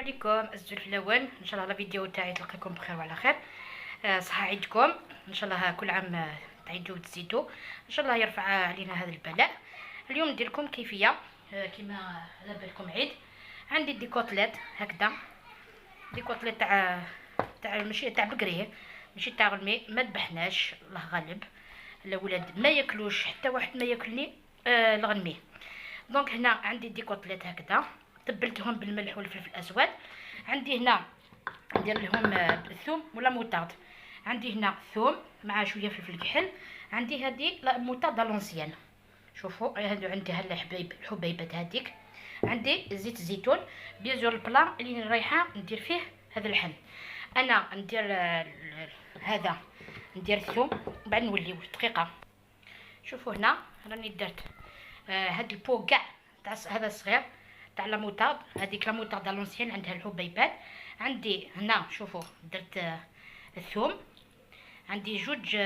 عليكم الزول الاول. ان شاء الله الفيديو تاعي تلقاكم بخير وعلى خير. صحة عيدكم ان شاء الله، كل عام تعيدوا وتزيدوا ان شاء الله، يرفع علينا هذا البلاء. اليوم ندير لكم كيفيه كيما على بالكم عيد. عندي دي كوتليت هكذا، دي كوتليت تاع ماشي تاع بقريه، ماشي تاع غلمي، ما ذبحناش الله غالب. الاولاد ما ياكلوش، حتى واحد ما ياكلني الغنمي. دونك هنا عندي دي كوتليت هكذا، تبلتهم بالملح والفلفل الاسود. عندي هنا ندير لهم الثوم ولا موطارد. عندي هنا ثوم مع شويه فلفل كحل. عندي هذه موطارد لونسيان، شوفوا هادو عندي هلا الحبيبات هذيك. عندي زيت الزيتون. بيزور البلا اللي رايحه ندير فيه هذا اللحم. انا ندير هذا، ندير الثوم بعد نوليو دقيقه. شوفوا هنا راني درت هاد البو كاع تاع هذا الصغير تاع لا موطارد، هذيك لا موطارد لونسيان عندها الحبيبات. عندي هنا شوفوا درت الثوم. عندي جوج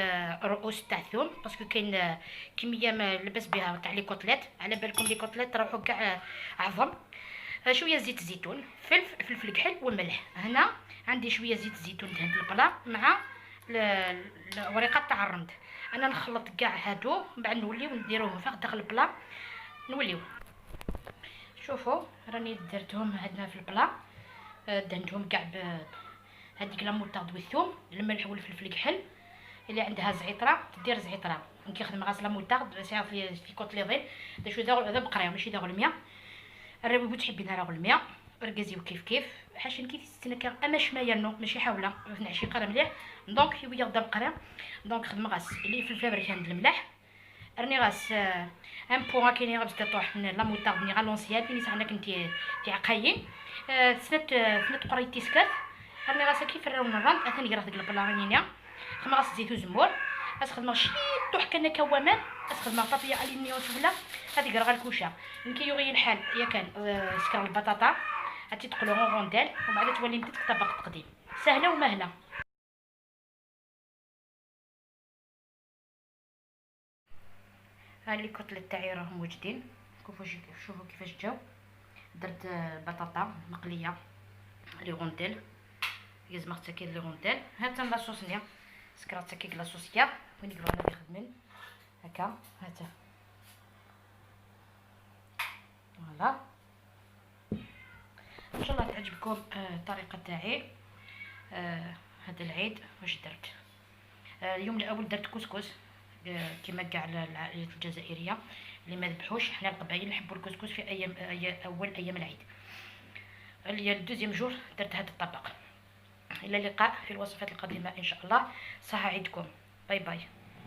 رؤوس تاع الثوم باسكو كاين كميه ما لبس بها تاع لي كوتليت، على بالكم لي كوتليت راحوا كاع عظم. شويه زيت الزيتون، فلفل كحل وملح. هنا عندي شويه زيت الزيتون دهن البلا مع الوريقات تاع الرند. انا نخلط كاع هادو من بعد نوليو نديروهم فوق داخل البلا نوليو. شوفوا راني درتهم هنا في البلا، دهنتهم كاع هذيك لا موطارد والثوم، الملح والفلفل الكحل. اللي عندها زعتره تدير زعتره. كي خدم غاس لا موطارد سي في كوت لي ضيف دا شو ذا بقريه ماشي ذا غلميه. الربيبو تحبين راه غلميه، ركزيو كيف حاشين كيف ستنكا اما شمايه نو ماشي حاوله نعشي قرا مليح. دونك يبيا غدا بقرا. دونك خدم غاس اللي في الفلفل عند الملح. راني غاس ان بوغا كاينين غاس تطوح من لا موطارد ني غالونسيان اللي صحنا كنتي في عقايين سنت قريتي سكات. راني غاسه كيف الرون الرند اثني راه ديك البلانينيا. خدمه غاس زيت وزمور، غاس خدمه شي طوح كنا كوامان، غاس خدمه طافيه الينيو وسفله. هذيك راه الكوشه كي يغي الحال يا كان سكر البطاطا غادي تقلو غونديل ومن بعد تولي متك طبق تقديم سهله ومهله. ها لي كوتليت تاعي راهم واجدين، شوفوا كيفاش جاو. درت بطاطا مقليه لي غونديل، لازم تاكل لي غونديل. هاتا لاصوص سكرات تاكيك لاصوصيه وين يقولوا انا بخدمين هكا. هاتا فوالا. ان شاء الله تعجبكم الطريقه تاعي. هذا العيد واش درت اليوم الاول درت كسكس كما كاع العائلات الجزائريه اللي ما ذبحوش. حنا القبايل نحبوا الكسكس في اول ايام العيد. الدوزيام جور درت هذا الطبق. الى اللقاء في الوصفات القادمه ان شاء الله. صحه عيدكم، باي باي.